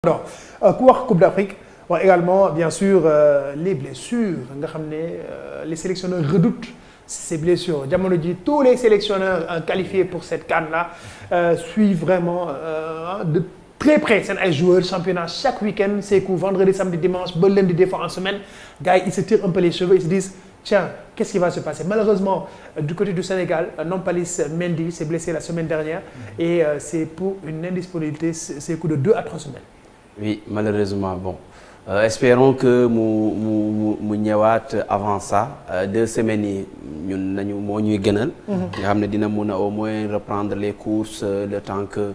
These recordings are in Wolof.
Alors ku wax Coupe d'Afrique wax également bien sûr les blessures nga xam ne les sélectionneurs redoutent ces blessures jamono ji tous les sélectionneurs qualifiés pour cette CAN là suivent vraiment de très près seen ay joueurs championnat chaque week-end c'est que vendredi samedi dimanche ba lundi des fois en semaine gars yi ils se tirent un peu les cheveux ils se disent tiens qu'est-ce qui va se passer malheureusement du côté du Sénégal Nampalys Mendy s'est blessé la semaine dernière et c'est pour une indisponibilité c'est coup de 2 à 3 semaines. Oui, malheureusement, bon. Espérons que mu ñëwaat avant ça 2 semaines yi ñun nañu moo ñuy gënal. nga xam ne dina mun a au moins reprendre les courses le temps que.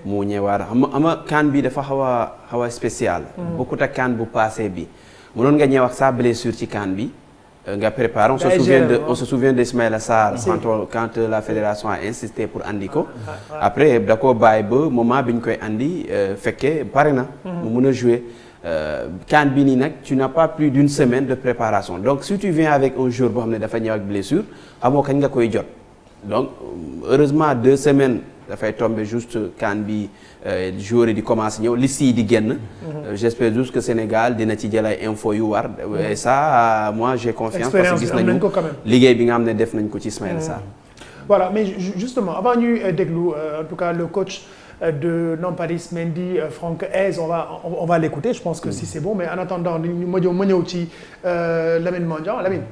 mu ñëwaat ama CAN bi dafa xaw a spécial. bokkut ak CAN bu passé bi mënoon nga ñëw ak sa blessure ci CAN bi. nga préparé on se souvient d'Ismaïla Sarr quand la fédération a insisté pour andi ko après da koo bàyyi ba moment bi ñu koy andi fekkee pare na mu mun a jouer CAN bi nii nag tu n'as pas plus d'une semaine de préparation donc si tu viens avec un joueur boo xam ne dafa ñëw ak blessure amoo kañ nga koy jot donc heureusement 2 semaines dafay tomber juste CAN bi joueurs yi di commencer ñëw liste yi di génn. J'espère juste que Sénégal dina ci jël ay infos yu war. et ça moi j'ai confiance. parce que gis nañu liggéey bi nga xam ne def nañ ko ci Ismaïla Sarr. voilà mais justement avant ñuy déglu en tout cas le coach de Nampalys Mendy Franck Hez on va l'écouter je pense que si c'est bon mais en attendant ma ñëw ci Lamine Mandiang Lamine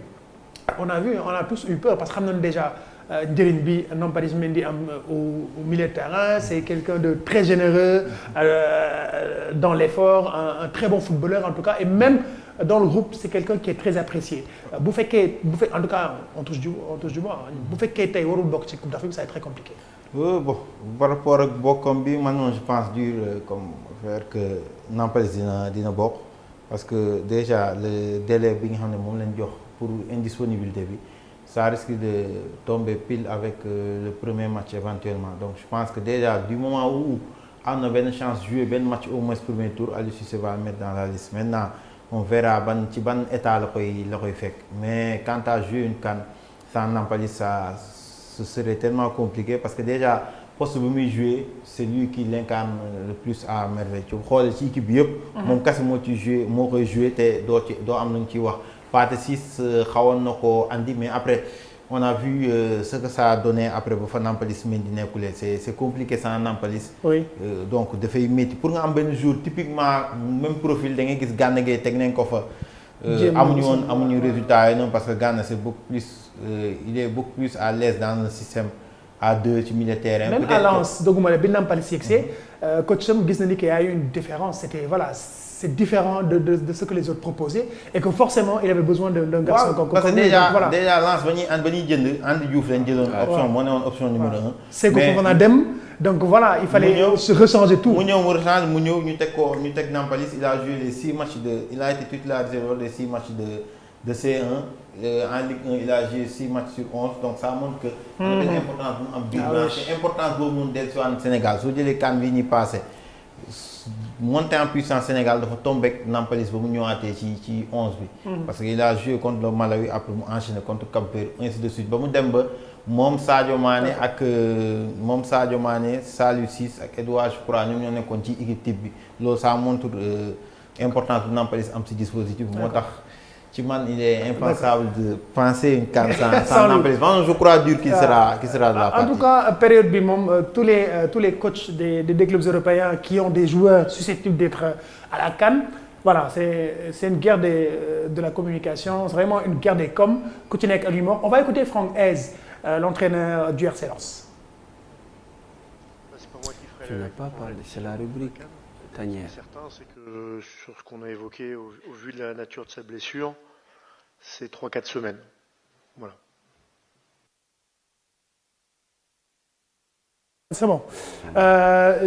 on a tous eu peur parce que xam nañu déjà. njëriñ bi Nampalys Mendy am au milieu de terrain c'est quelqu'un de très généreux dans l'effort un très bon footballeur en tout cas et même dans le groupe c'est quelqu'un qui est très apprécié bu fekkee en tout cas on touche du bois bu fekkee tey warul bokk ci Coupe d'Afrique ça va être très compliqué. bon par rapport ak bokkam bi man je pense dur comme faire que Nampalys dina bokk parce que déjà le délai bi nga xam ne moom lañ jox pour indisponibilité bi. Ça risque de tomber pile avec le premier match éventuellement donc je pense que déjà du moment où am na benn chance jouer benn match au moins premier tour Aliou Cissé va mettre dans la liste maintenant on verra ci ban état la koy fekk mais quant à jouer une CAN sans Nampalys ça ce serait tellement compliqué parce que déjà poste bi muy jouer c'est lui qui l'incarne le plus à merveille ci xoolee ci équipe bi yëpp moom kese moo koy jouer te doo am nañ ciy wax Pathé Ciss xawoon na ko andi mais après on a vu ce que ça a donné après ba fa Nampalys Mendy nekkulee c'est compliqué sans Nampalys. Oui. Donc dafay métti pour nga am benn jour typiquement même profil da ngay gis Gana Gueye teg nañ ko fa. amuñu résultat yi noonu parce que Gana c'est beaucoup plus il est beaucoup plus à l'aise dans le système à 2 ci milieu terrain. Même à Lens doguma la bi Nampalys yegsee coach am gis na ni qu'il y a eu une différence c'était voilà. C'est différent de ce que les autres proposaient et que forcément il avait besoin d'un garçon comme parce que déjà Lens ba ñuy jënd Andy Diouf lañ jëloon option moo ne woon option numéro 1 c'est que Fofana dem donc voilà il fallait se rechanger tout mu ñëw ñu teg Nampalys il a joué les 6 matchs il a été titularisé lors des 6 matchs de C1 en Ligue 1 il a joué 6 matchs sur 11 donc ça montre que am na benn importance bu mu am biir c'est importance boobu noonu dellu si waat Sénégal soo jëlee CAN bi ñuy passé montée en puissance Sénégal dafa tombé ak Nampalys ba mu ñëwaatee ci 11 bi. parce que il a joué contre le Malawi après mu enchaîné contre Cap-Vert ainsi de suite ba mu dem ba moom Sadio Mané Saliou Ciss ak Edouard je crois ñoom ñoo nekkoon ci équipe type bi loolu ça montre importance bu Nampalys am ci dispositif moo tax ci man il est impensable de penser une CAN sans Nampalys je crois dur qu'il sera de la partie. En tout cas période bi moom tous les coachs des clubs européens qui ont des joueurs susceptibles d'être à la CAN voilà c'est une guerre de la communication c'est vraiment une guerre des coms ku ci nekk ak humour on va écouter Franck Hez l'entraîneur du RC Lens. Je n'ai pas parlé c'est la rubrique Tanière. Certain, c'est que sur ce qu'on a évoqué au vu de la nature de sa blessure, c'est 3-4 semaines. Voilà. C'est bon.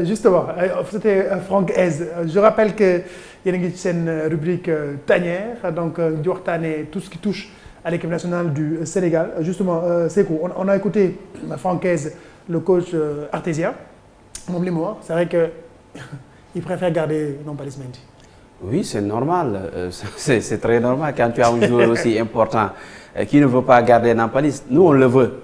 Justement, c'était Franck Hez. Je rappelle que yéen a ngi ci seen rubrique Tanière donc di waxtaanee tout ce qui touche à l'équipe nationale du Sénégal. Justement, Sékou, on a écouté Franck Hez, le coach artésien. Moom li mu wax, c'est vrai que il préfère garder Nampalys Mendy. Oui, c'est normal. C'est très normal quand tu as un joueur aussi important qui ne veut pas garder Nampalys. Nous, on le veut.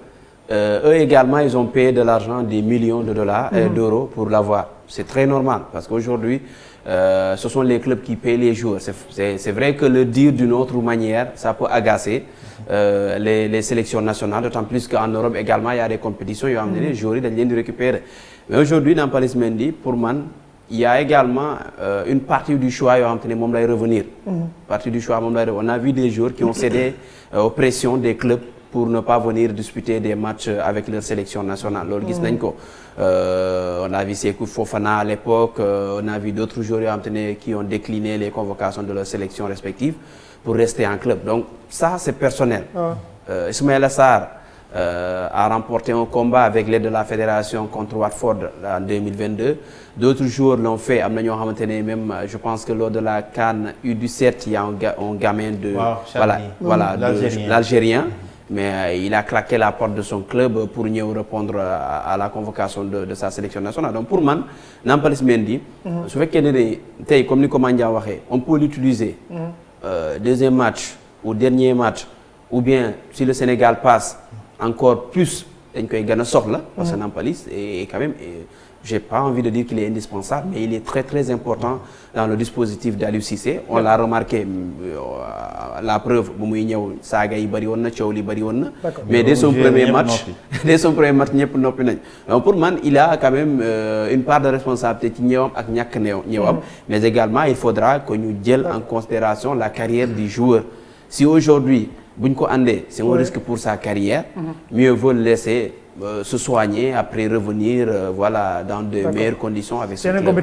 Eux également, ils ont payé de l'argent, des millions de dollars, d'euros pour l'avoir. c'est très normal parce qu'aujourd'hui ce sont les clubs qui payent les joueurs c'est vrai que le dire d'une autre manière ça peut agacer les sélections nationales d'autant plus qu'en Europe également il y a des compétitions yoo xam ne les joueurs yi dañ leen di récupérer mais aujourd'hui Nampalys Mendy pour man il y a également une partie du choix yoo xam te ne moom lay revenir partie du choix moom lay revenir on a vu des joueurs qui ont cédé aux pressions des clubs pour ne pas venir disputer des matchs avec leur sélection nationale loolu gis nañ ko on a vu Sékou Fofana à l'époque on a vu d'autres joueurs yoo xam te ne qui ont décliné les convocations de leurs sélections respectives pour rester en club donc ça c'est personnel Ismaïla Sarr a remporté un combat avec l'aide de la fédération contre Watford en 2022 d'autres joueurs l'ont fait am na ñoo xamante ne même je pense que lors de la CAN U17 il y a un gamin de voilà l'Algérien mais il a claqué la porte de son club pour ñëw répondre à la convocation de sa sélection nationale donc pour man Nampalys Mendy su fekkee ne tey comme ni ko Mandiang waxee on peut l'utiliser deuxième match ou dernier match ou bien si le Sénégal passe encore plus dañ koy gën a soxla parce que Nampalys et quand même j'ai pas envie de dire qu'il est indispensable mais il est très très important dans le dispositif d'Aliou Cissé on l'a remarqué la preuve bu muy ñëw saaga yi bëri woon na coow li bëri woon na mais dès son premier match ñëpp noppi nañ donc pour man il a quand même une part de responsabilité ci ñëwam ak ñàkk ñëwam mais également il faudra que ñu jël en considération la carrière du joueur si aujourd'hui buñ ko andee c'est un risque pour sa carrière mieux vaut le laisser se soigner après revenir voilà dans de meilleures conditions avec ce club.